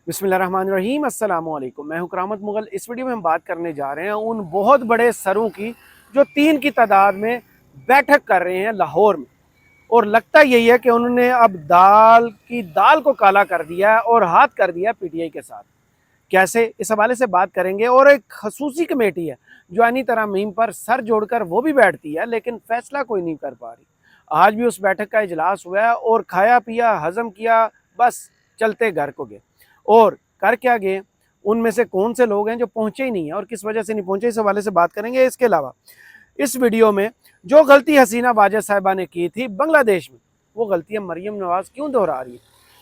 बिस्मिल्लाहिर्रहमानिर्रहीम। अस्सलाम वालेकुम। मैं हूं करामत मुगल। इस वीडियो में हम बात करने जा रहे हैं उन बहुत बड़े सरों की जो 3 की तादाद में बैठक कर रहे हैं लाहौर में, और लगता यही है कि उन्होंने अब दाल को काला कर दिया है और हाथ कर दिया पीटीआई के साथ। कैसे, इस हवाले से बात करेंगे। और एक खसूसी कमेटी है जो आनी तरमीम पर सर जोड़कर वो भी बैठती है, लेकिन फैसला कोई नहीं कर पा रही। आज भी उस बैठक का इजलास हुआ है और खाया पिया, हजम किया, बस चलते घर को गए। और कर क्या गए, उनमें से कौन से लोग हैं जो पहुंचे ही नहीं है और किस वजह से नहीं पहुंचे, इस हवाले से बात करेंगे। इसके अलावा इस वीडियो में जो गलती हसीना वाजेद साहिबा ने की थी बांग्लादेश में, वो गलतियां मरियम नवाज क्यों दोहरा रही है।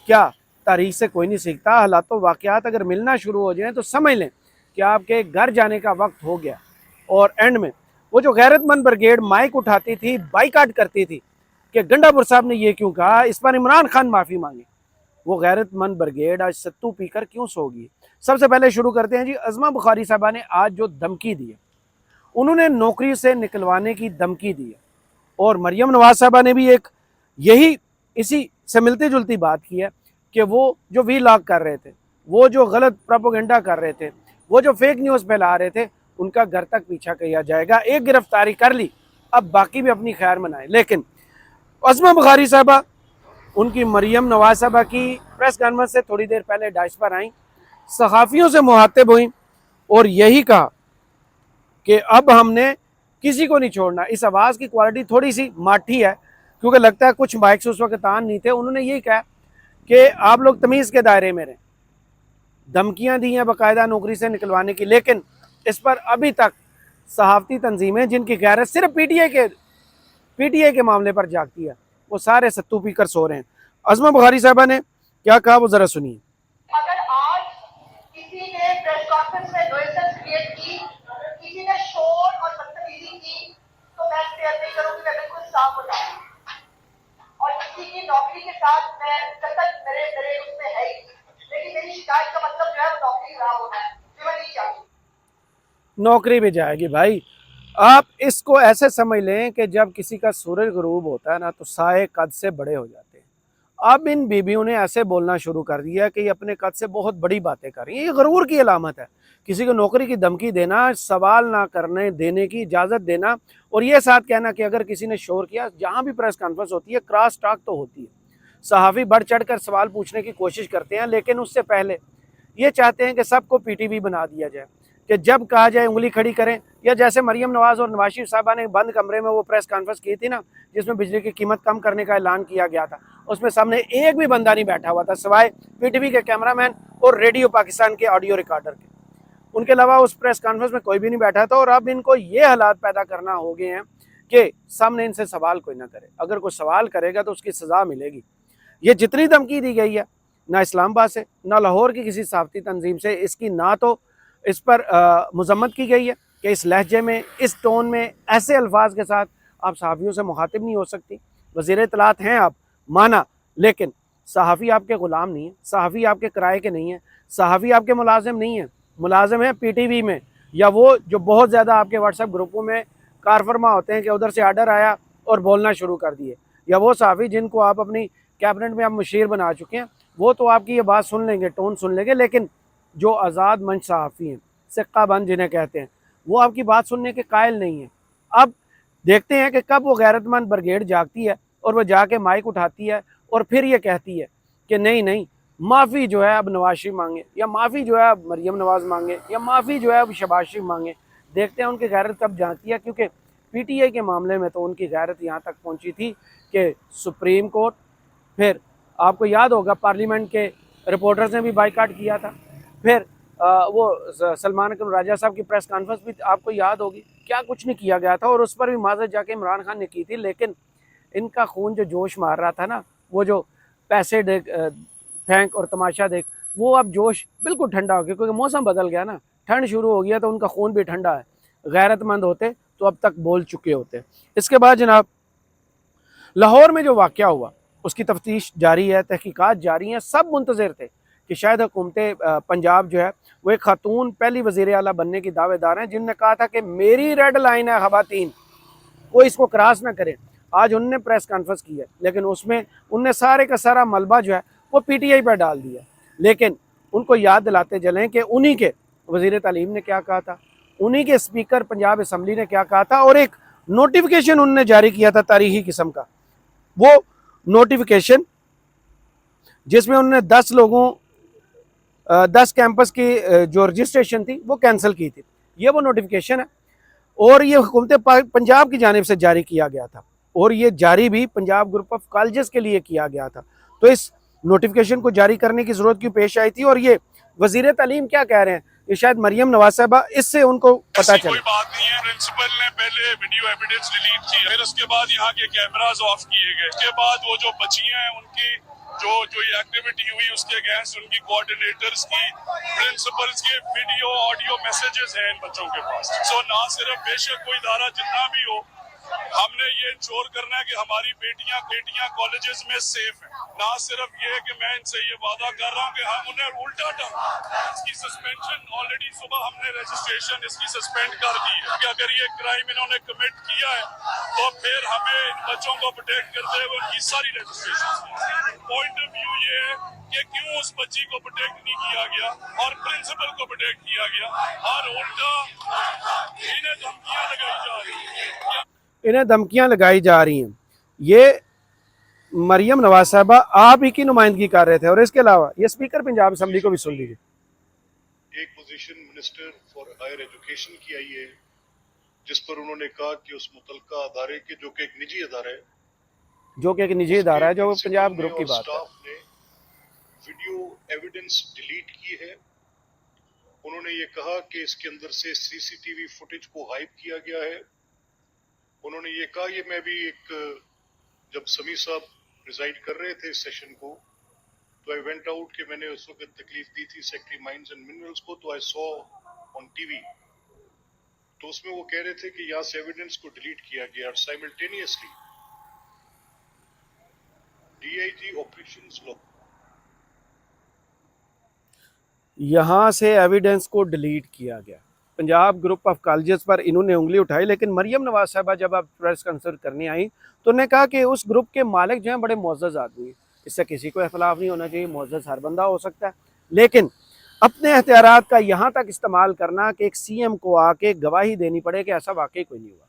क्या तारीख से कोई नहीं सीखता? हालात तो वाकयात अगर मिलना शुरू हो जाए तो समझ लें कि आपके घर जाने का वक्त हो गया। और एंड में वो जो गैरतमंद ब्रिगेड माइक उठाती थी, बाइकाट करती थी कि गंडापुर साहब ने ये क्यों कहा, इस पर इमरान खान माफ़ी मांगे, वो गैरतमंद ब्रिगेड आज सत्तू पीकर क्यों सोगी। सबसे पहले शुरू करते हैं जी। अज़मा बुखारी साहबा ने आज जो धमकी दी है, उन्होंने नौकरी से निकलवाने की धमकी दी है। और मरियम नवाज साहबा ने भी एक इसी से मिलती जुलती बात की है कि वो जो वीलॉग कर रहे थे, वो जो गलत प्रोपोगंडा कर रहे थे, वो जो फेक न्यूज़ फैला रहे थे, उनका घर तक पीछा किया जाएगा। एक गिरफ्तारी कर ली, अब बाकी भी अपनी खैर मनाए। लेकिन अज़मा बुखारी साहबा उनकी मरियम नवाज साहबा की प्रेस कॉन्फ्रेंस से थोड़ी देर पहले डाइस पर आई, सहाफ़ियों से मुहातिब हुई और यही कहा कि अब हमने किसी को नहीं छोड़ना। इस आवाज़ की क्वालिटी थोड़ी सी माठी है, क्योंकि लगता है कुछ माइक्स उस वक्त आन नहीं थे। उन्होंने यही कहा कि आप लोग तमीज़ के दायरे में रहें। धमकियाँ दी हैं बाकायदा नौकरी से निकलवाने की, लेकिन इस पर अभी तक सहाफ़ती तंजीमें जिनकी गैरत सिर्फ पीटीआई के मामले पर जागती है, वो सारे सत्तू पीकर सो रहे हैं। अज़मा बुखारी साहबा ने क्या कहा, वो ज़रा सुनिए। अगर आज किसी ने प्रेस कॉन्फ्रेंस में नुइसेंस क्रिएट की, किसी ने शोर और बदतमीजी की, तो मैं शेयर नहीं करूंगी, मैं बिल्कुल साफ बताऊंगी। और किसी की नौकरी के साथ मैं कतई मेरे उसमें है ही, लेकिन मेरी शिकायत का मतलब जो है वो नौकरी खराब होना है, जो मैं नहीं चाहती। नौकरी भी जाएगी भाई। आप इसको ऐसे समझ लें कि जब किसी का सूरज गुरूब होता है ना, तो साए कद से बड़े हो जाते हैं। अब इन बीबियों ने ऐसे बोलना शुरू कर दिया कि ये अपने कद से बहुत बड़ी बातें कर रही हैं। ये गरूर की अलामत है। किसी को नौकरी की धमकी देना, सवाल ना करने देने की इजाज़त देना, और ये साथ कहना कि अगर किसी ने शोर किया, जहाँ भी प्रेस कॉन्फ्रेंस होती है क्रॉस टॉक तो होती है, सहाफ़ी बढ़ चढ़ कर सवाल पूछने की कोशिश करते हैं, लेकिन उससे पहले ये चाहते हैं कि सबको पीटीवी बना दिया जाए, कि जब कहा जाए उंगली खड़ी करें। या जैसे मरियम नवाज और नवाज शरीफ साहबा ने बंद कमरे में वो प्रेस कॉन्फ्रेंस की थी ना, जिसमें बिजली की कीमत कम करने का ऐलान किया गया था, उसमें सामने एक भी बंदा नहीं बैठा हुआ था सिवाय पीटीवी के कैमरामैन और रेडियो पाकिस्तान के ऑडियो रिकॉर्डर के। उनके अलावा उस प्रेस कॉन्फ्रेंस में कोई भी नहीं बैठा था। और अब इनको ये हालात पैदा करना हो गए हैं कि सामने इनसे सवाल कोई ना करे। अगर कोई सवाल करेगा तो उसकी सज़ा मिलेगी। ये जितनी धमकी दी गई है, ना इस्लामाबाद से, ना लाहौर की किसी सहाफ़ती तंजीम से, इसकी ना तो इस पर मजम्मत की गई है कि इस लहजे में, इस टोन में, ऐसे अल्फाज के साथ आप सहाफ़ियों से मुखातिब नहीं हो सकती। वज़ीर इत्तलात हैं आप, माना, लेकिन सहाफ़ी आपके ग़ुलाम नहीं है, सहाफ़ी आपके किराए के नहीं है, सहाफ़ी आपके मुलाजिम नहीं है। मुलाजिम है पीटीवी में, या वो जो बहुत ज़्यादा आपके व्हाट्सएप ग्रुपों में कारफरमा होते हैं कि उधर से आर्डर आया और बोलना शुरू कर दिए, या वो सहाफ़ी जिनको आप अपनी कैबिनेट में आप मुशीर बना चुके हैं, वो तो आपकी ये बात सुन लेंगे, टोन सुन लेंगे। लेकिन जो आज़ाद मंच सहाफ़ी हैं, सिक्का बंद जिन्हें कहते हैं, वो आपकी बात सुनने के कायल नहीं है। अब देखते हैं कि कब वो गैरतमंद ब्रिगेड जागती है और वो जाके माइक उठाती है और फिर ये कहती है कि नहीं नहीं, माफ़ी जो है अब नवाज शरीफ मांगे, या माफ़ी जो है अब मरियम नवाज मांगे, या माफ़ी जो है अब शहबाज शरीफ मांगे। देखते हैं उनकी गैरत कब जाती है, क्योंकि पीटीआई के मामले में तो उनकी गैरत यहाँ तक पहुँची थी कि सुप्रीम कोर्ट, फिर आपको याद होगा पार्लियामेंट के रिपोर्टर्स ने भी बाइकाट किया था, फिर वो सलमान अकरम राजा साहब की प्रेस कॉन्फ्रेंस भी आपको याद होगी, क्या कुछ नहीं किया गया था। और उस पर भी माजरत जाके इमरान खान ने की थी। लेकिन इनका खून जो जोश मार रहा था ना, वो जो पैसे देख फेंक और तमाशा देख, वो अब जोश बिल्कुल ठंडा हो गया, क्योंकि मौसम बदल गया ना, ठंड शुरू हो गया, तो उनका खून भी ठंडा है। गैरतमंद होते तो अब तक बोल चुके होते। इसके बाद जनाब, लाहौर में जो वाक़या हुआ उसकी तफ्तीश जारी है, तहकीकात जारी हैं। सब मुंतज़िर थे कि शायद हुकूमत पंजाब जो है वो एक खातून पहली वज़ीर आला बनने की दावेदार हैं, जिनने कहा था कि मेरी रेड लाइन है ख़वातीन, कोई इसको क्रॉस ना करे। आज उनने प्रेस कॉन्फ्रेंस की है, लेकिन उसमें उनने सारे का सारा मलबा जो है वो पीटीआई पर डाल दिया। लेकिन ان کو یاد دلاتے چلیں کہ انہی کے وزیر تعلیم نے کیا کہا تھا, انہی کے اسپیکر پنجاب اسمبلی نے کیا کہا تھا, اور ایک نوٹیفیکیشن انہوں نے جاری کیا تھا تاریخی قسم کا. وہ نوٹیفیکیشن جس میں انہوں نے 10 لوگوں 10 کیمپس کی جو رجسٹریشن تھی وہ کینسل کی تھی. یہ وہ نوٹیفیکیشن ہے, اور یہ حکومت پنجاب کی جانب سے جاری کیا گیا تھا, اور یہ جاری بھی پنجاب گروپ آف کالجز کے لیے کیا گیا تھا. تو اس نوٹیفیکیشن کو جاری کرنے کی ضرورت کیوں پیش آئی تھی, اور یہ وزیر تعلیم کیا کہہ رہے ہیں, یہ شاید مریم نواز صاحبہ اس سے ان کو پتہ چلے. کوئی بات نہیں ہے, پرنسپل نے پہلے ویڈیو ایویڈنس ڈیلیٹ کی, پھر اس کے بعد یہاں کے کیمراز آف کیے گئے, اس کے بعد وہ جو بچیاں ہیں ان کی جو یہ ایکٹیویٹی ہوئی اس کے اگینسٹ ان کی کوآرڈینیٹرز کی, پرنسپلز کے ویڈیو آڈیو میسیجز ہیں ان بچوں کے پاس. سو نہ صرف بے شک کوئی ادارہ جتنا بھی ہو, ہم نے یہ انشور کرنا ہے کہ ہماری بیٹیاں کالجز میں سیف ہیں. نہ صرف یہ کہ میں ان سے یہ وعدہ کر رہا ہوں کہ ہم انہیں الٹا اس کی سسپینشن آلریڈی صبح ہم نے رجسٹریشن اس کی سسپینڈ کر دی ہے کہ اگر یہ کرائم انہوں نے کمٹ کیا ہے تو پھر ہمیں ان بچوں کو پروٹیکٹ کرتے ہوئے ان کی ساری رجسٹریشن. پوائنٹ آف ویو یہ ہے کہ کیوں اس بچی کو پروٹیکٹ نہیں کیا گیا اور پرنسپل کو پروٹیکٹ کیا گیا, اور الٹا انہیں دھمکیاں لگائی جا رہی ہیں. انہیں دھمکیاں لگائی جا رہی ہیں. یہ مریم نواز صاحبہ آپ ہی کی نمائندگی کر رہے تھے, اور اس کے علاوہ یہ اسپیکر پنجاب اسمبلی کو بھی سن لیجیے. ایک position minister for higher education کی آئی ہے جس پر انہوں نے کہا کہ اس متعلقہ ادارے کے جو کہ ایک نجی ادارہ ہے, جو کہ ایک نجی ادارہ ہے, جو پنجاب گروپ کی بات ہے, اسٹاف نے ویڈیو ایویڈنس ڈیلیٹ کی ہے. انہوں نے یہ کہا کہ اس کے اندر سے سی سی ٹی وی فوٹیج کو غائب کیا گیا ہے. انہوں نے یہ کہا, یہ میں بھی ایک جب سمیع صاحب پریزائڈ کر رہے تھے اس سیشن کو تو آئی وینٹ آؤٹ کہ میں نے اس وقت تکلیف دی تھی سیکٹری مائنز اینڈ منرلز کو, تو آئی سو آن ٹی وی, تو اس میں وہ کہہ رہے تھے کہ یہاں سے ایویڈنس کو ڈیلیٹ کیا گیا, اور simultaneously D I G operations یہاں سے ایویڈنس کو ڈیلیٹ کیا گیا. پنجاب گروپ آف کالجز پر انہوں نے انگلی اٹھائی, لیکن مریم نواز صاحبہ جب آپ پریس کانفرنس کرنے آئیں تو انہوں نے کہا کہ اس گروپ کے مالک جو ہیں بڑے معزز آدمی ہیں, اس سے کسی کو اختلاف نہیں ہونا چاہیے, معزز ہر بندہ ہو سکتا ہے, لیکن اپنے اختیارات کا یہاں تک استعمال کرنا کہ ایک سی ایم کو آ کے گواہی دینی پڑے کہ ایسا واقعی کوئی نہیں ہوا.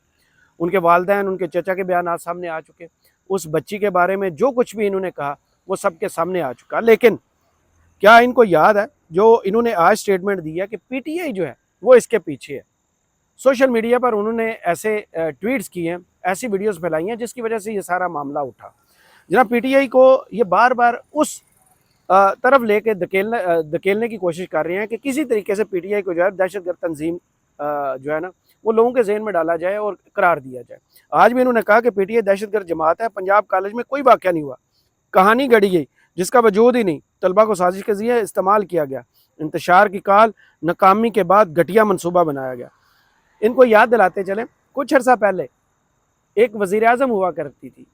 ان کے والدین, ان کے چچا کے بیانات سامنے آ چکے, اس بچی کے بارے میں جو کچھ بھی انہوں نے کہا وہ سب کے سامنے آ چکا. لیکن کیا ان کو یاد ہے جو انہوں نے آج سٹیٹمنٹ دی ہے کہ پی ٹی آئی جو ہے وہ اس کے پیچھے ہے. سوشل میڈیا پر انہوں نے ایسے ٹویٹس کیے ہیں, ایسی ویڈیوز پھیلائی ہیں جس کی وجہ سے یہ سارا معاملہ اٹھا. جناب پی ٹی آئی کو یہ بار بار اس طرف لے کے دھکیلنے کی کوشش کر رہے ہیں کہ کسی طریقے سے پی ٹی آئی کو جو ہے دہشت گرد تنظیم جو ہے نا وہ لوگوں کے ذہن میں ڈالا جائے اور قرار دیا جائے. آج بھی انہوں نے کہا کہ پی ٹی آئی دہشت گرد جماعت ہے. پنجاب کالج میں کوئی واقعہ نہیں ہوا, کہانی گڑی گئی جس کا وجود ہی نہیں, طلبہ کو سازش کے ذریعے استعمال کیا گیا, انتشار کی کال ناکامی کے بعد گھٹیا منصوبہ بنایا گیا. ان کو یاد دلاتے چلیں, کچھ عرصہ پہلے ایک وزیر اعظم ہوا کرتی تھی,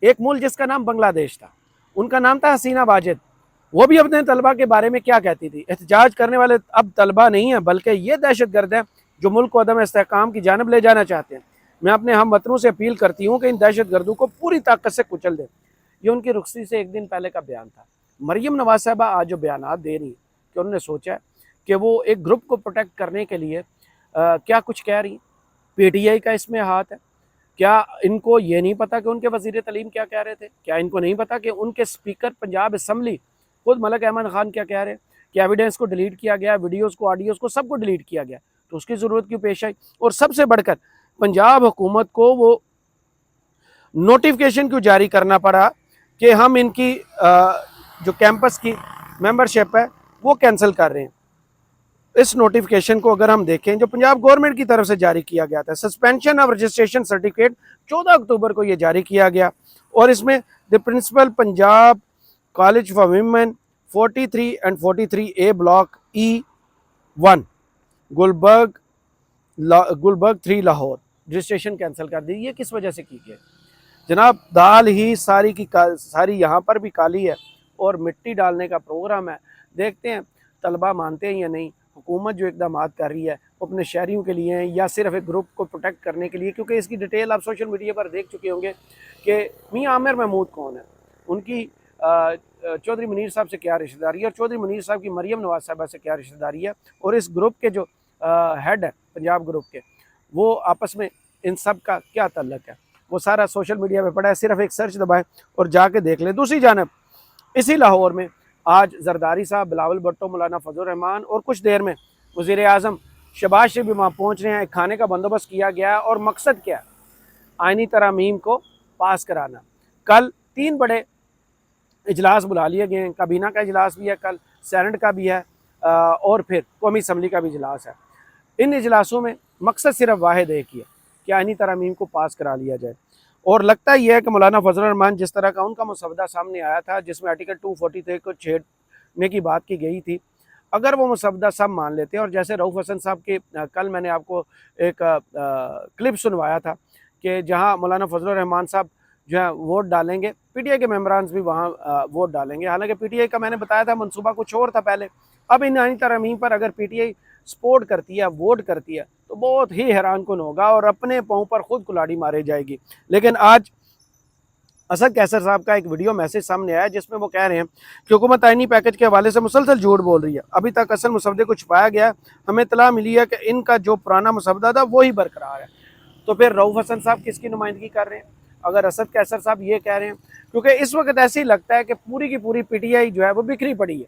ایک ملک جس کا نام بنگلہ دیش تھا, ان کا نام تھا حسینہ واجد. وہ بھی اپنے طلبہ کے بارے میں کیا کہتی تھی, احتجاج کرنے والے اب طلبہ نہیں ہیں بلکہ یہ دہشت گرد ہیں جو ملک کو عدم استحکام کی جانب لے جانا چاہتے ہیں. میں اپنے ہم وطنوں سے اپیل کرتی ہوں کہ ان دہشت گردوں کو پوری طاقت سے کچل دیں. یہ ان کی رخصتی سے ایک دن پہلے کا بیان تھا. مریم نواز صاحبہ آج جو بیانات دے رہی ہیں کہ انہوں نے سوچا ہے کہ وہ ایک گروپ کو پروٹیکٹ کرنے کے لیے کیا کچھ کہہ رہی ہیں. پی ٹی آئی کا اس میں ہاتھ ہے. کیا ان کو یہ نہیں پتا کہ ان کے وزیر تعلیم کیا کہہ رہے تھے؟ کیا ان کو نہیں پتا کہ ان کے اسپیکر پنجاب اسمبلی خود ملک احمد خان کیا کہہ رہے ہیں کہ ایویڈنس کو ڈیلیٹ کیا گیا, ویڈیوز کو, آڈیوز کو, سب کو ڈیلیٹ کیا گیا, تو اس کی ضرورت کیوں پیش آئی؟ اور سب سے بڑھ کر پنجاب حکومت کو وہ نوٹیفیکیشن کیوں جاری کرنا پڑا کہ ہم ان کی جو کیمپس کی ممبرشپ ہے وہ کینسل کر رہے ہیں. اس نوٹیفیکیشن کو اگر ہم دیکھیں جو پنجاب گورنمنٹ کی طرف سے جاری کیا گیا تھا, suspension of registration certificate 14 October کو یہ جاری کیا گیا, اور اس میں the principal Punjab college for women 43 and 43A block E1 Gulberg 3 Lahore registration cancel کر دی. یہ کس وجہ سے کی گئی جناب؟ دال ہی ساری کی ساری یہاں پر بھی کالی ہے اور مٹی ڈالنے کا پروگرام ہے. دیکھتے ہیں طلبہ مانتے ہیں یا نہیں. حکومت جو اقدامات کر رہی ہے وہ اپنے شہریوں کے لیے ہیں یا صرف ایک گروپ کو پروٹیکٹ کرنے کے لیے؟ کیونکہ اس کی ڈیٹیل آپ سوشل میڈیا پر دیکھ چکے ہوں گے کہ میاں عامر محمود کون ہے, ان کی चौधरी मुनीर साहब से क्या रिश्तेदारी है और चौधरी मुनीर साहब की मरियम नवाज साहबा से क्या रिश्तेदारी है, और इस ग्रुप के जो हेड है पंजाब ग्रुप के, वो आपस में इन सब का क्या ताल्लुक है, वो सारा सोशल मीडिया पे पड़ा है। सिर्फ एक सर्च दबाएं और जाके देख लें। दूसरी जानब इसी लाहौर में आज जरदारी साहब, बिलावल भुट्टो, मौलाना फजल रहमान और कुछ देर में वज़ीर आज़म शहबाज शरीफ भी वहाँ पहुँच रहे हैं। एक खाने का बंदोबस्त किया गया है और मकसद क्या है, आइनी तरमीम को पास कराना। कल 3 बड़े इजलास बुला लिए गए हैं, काबीना का इजलास भी है, कल सेनेट का भी है और फिर कौमी असम्बली का भी इजलास है। इन इजलासों में मकसद सिर्फ वाहिद एक ही है कि आइनी तरमीम को पास करा लिया जाए। और लगता ही है कि मौलाना फजल रहमान जिस तरह का उनका मुसवदा सामने आया था, जिसमें आर्टिकल 243 को छेड़ने की बात की गई थी, अगर वो मुसवदा सब मान लेते हैं, और जैसे रऊफ़ हसन साहब के कल मैंने आपको एक क्लिप सुनवाया था कि जहाँ मौलाना फजल रहमान साहब जो है वोट डालेंगे, पीटीआई के मेम्बरान भी वहाँ वोट डालेंगे। हालांकि पीटीआई का मैंने बताया था मंसूबा कुछ और था पहले। अब इन आइनी तरमीम पर अगर पीटीआई सपोर्ट करती है, वोट करती है, तो बहुत ही हैरान कुन होगा और अपने पाँव पर खुद कुल्हाड़ी मारी जाएगी। लेकिन आज असद कैसर साहब का एक वीडियो मैसेज सामने आया जिसमें वो कह रहे हैं कि हुकूमत आइनी पैकेज के हवाले से मुसलसल झूठ बोल रही है, अभी तक असल मुसवदे को छुपाया गया। हमें इत्तला मिली है कि इनका जो पुराना मुसवदा था वही बरकरार है। तो फिर रऊफ़ हसन साहब किसकी नुमाइंदगी कर रहे हैं अगर असद कैसर साहब ये कह रहे हैं? क्योंकि इस वक्त ऐसे ही लगता है कि पूरी की पूरी पीटीआई जो है वो बिखरी पड़ी है।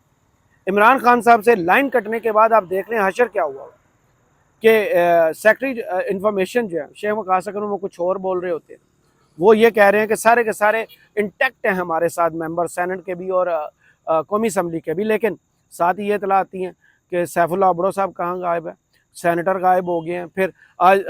इमरान खान साहब से लाइन कटने के बाद आप देख लें हशर क्या हुआ कि सेक्रेटरी इंफॉर्मेशन जो है शेख वकास अकरम वो कुछ और बोल रहे होते हैं। वो ये कह रहे हैं कि सारे के सारे इंटैक्ट हैं हमारे साथ मेंबर सेनेट के भी और कौमी असम्बली के भी। लेकिन साथ ही ये इतला आती हैं कि सैफुल्लाह अबड़ो साहब कहाँ गायब है, सेनेटर गायब हो गए हैं। फिर आज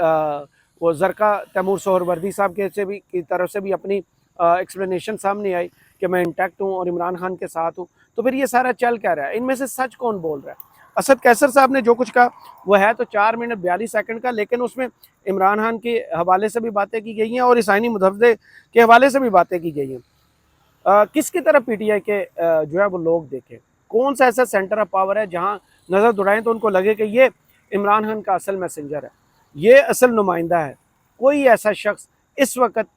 वो जरका तैमूर सोहरवर्दी साहब के से भी की तरफ से भी अपनी एक्सप्लेनेशन सामने आई कि मैं इंटैक्ट हूँ और इमरान खान के साथ हूँ। तो फिर ये सारा चल क्या रहा है, इनमें से सच कौन बोल रहा है? असद कैसर साहब ने जो कुछ कहा वो है तो 4 मिनट 42 सेकंड का, लेकिन उसमें इमरान खान के हवाले से भी बातें की गई हैं और इस आइनी मुसवदे के हवाले से भी बातें की गई हैं। किसकी तरफ पीटीआई के जो है वो लोग देखें, कौन सा ऐसा सेंटर ऑफ पावर है जहाँ नज़र दौड़ाएं तो उनको लगे कि ये इमरान खान का असल मैसेंजर है, ये असल नुमाइंदा है। कोई ऐसा शख्स इस वक्त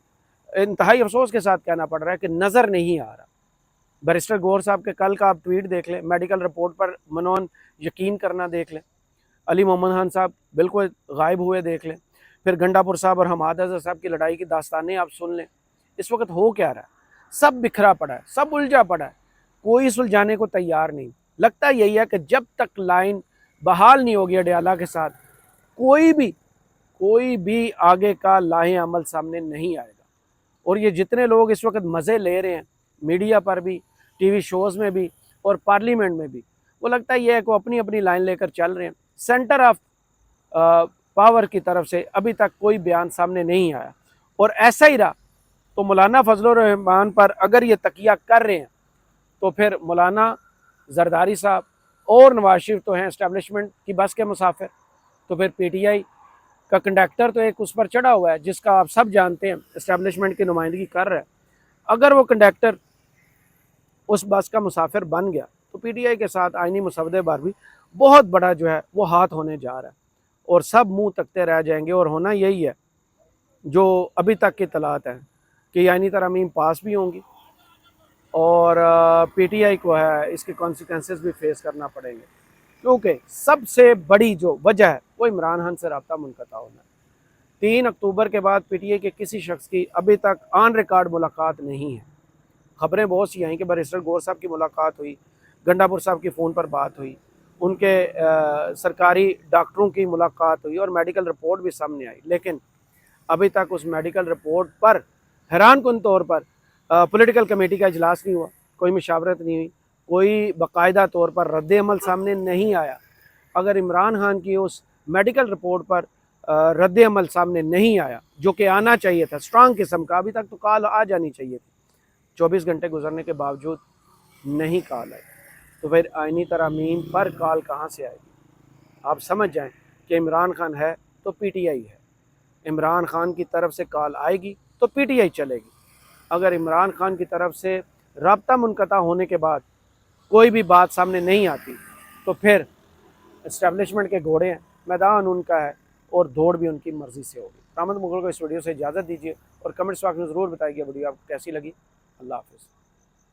इंतहाई अफसोस के साथ कहना पड़ रहा है कि नज़र नहीं आ रहा। बैरिस्टर गौर साहब के कल का आप ट्वीट देख लें, मेडिकल रिपोर्ट पर मनोन यकीन करना देख लें, अली मोहम्मद खान साहब बिल्कुल गायब हुए देख लें, फिर गंडापुर साहब और हमाद अजहर साहब की लड़ाई की दास्तानें आप सुन लें। इस वक्त हो क्या रहा है? सब बिखरा पड़ा है, सब उलझा पड़ा है, कोई सुलझाने को तैयार नहीं। लगता यही है कि जब तक लाइन बहाल नहीं होगी अडयाला के साथ, कोई भी आगे का लाहे अमल सामने नहीं आएगा। और ये जितने लोग इस वक्त मज़े ले रहे हैं मीडिया पर भी, टीवी शोज़ में भी और पार्लियामेंट में भी, वो लगता ही है कि वो अपनी अपनी लाइन लेकर चल रहे हैं। सेंटर ऑफ पावर की तरफ से अभी तक कोई बयान सामने नहीं आया। और ऐसा ही रहा तो मौलाना फजल रहमान पर अगर ये तकिया कर रहे हैं तो फिर मौलाना जरदारी साहब और नवाज शरीफ तो हैं इस्टेब्लिशमेंट की बस के मुसाफिर, तो फिर पीटीआई का कंडक्टर तो एक उस पर चढ़ा हुआ है जिसका आप सब जानते हैं इस्टेब्लिशमेंट की नुमाइंदगी कर रहा है। अगर वो कंडक्टर उस बस का मुसाफिर बन गया तो पीटीआई के साथ आइनी मुसवदे पर भी बहुत बड़ा जो है वो हाथ होने जा रहा है और सब मुंह तकते रह जाएंगे। और होना यही है जो अभी तक की तलात है कि आइनी तरमीम पास भी होंगी और पीटीआई को है इसके कॉन्सिक्वेंसेस भी फेस करना पड़ेंगे, क्योंकि सबसे बड़ी जो वजह है वो इमरान खान से रब्ता मुनक़ता होना है। 3 अक्टूबर के बाद पीटीआई के किसी शख्स की अभी तक ऑन रिकॉर्ड मुलाकात नहीं है। खबरें बहुत सी आई कि बैरिस्टर गौर साहब की मुलाकात हुई, गंडापुर साहब की फ़ोन पर बात हुई, उनके सरकारी डॉक्टरों की मुलाकात हुई और मेडिकल रिपोर्ट भी सामने आई। लेकिन अभी तक उस मेडिकल रिपोर्ट पर हैरान कुन तौर पर पॉलिटिकल कमेटी का इजलास नहीं हुआ, कोई मशावरत नहीं हुई, कोई बाकायदा तौर पर रद्द अमल सामने नहीं आया। अगर इमरान खान की उस मेडिकल रिपोर्ट पर रद्द अमल सामने नहीं आया जो कि आना चाहिए था स्ट्रांग किस्म का, अभी तक तो कॉल आ जानी चाहिए थी, 24 घंटे गुजरने के बावजूद नहीं कॉल आई, तो फिर आइनी तरमीम पर कॉल कहाँ से आएगी? आप समझ जाएं कि इमरान खान है तो पीटीआई है, इमरान खान की तरफ से कॉल आएगी तो पीटीआई चलेगी। अगर इमरान खान की तरफ से राब्ता मुनक़ता होने के बाद कोई भी बात सामने नहीं आती तो फिर इस्टेब्लिशमेंट के घोड़े हैं, मैदान उनका है और दौड़ भी उनकी मर्ज़ी से होगी। रहमत मुगल को इस वीडियो से इजाज़त दीजिए और कमेंट्स बॉक्स में ज़रूर बताइए वीडियो आपको कैसी लगी। अल्लाह हाफ़िज़।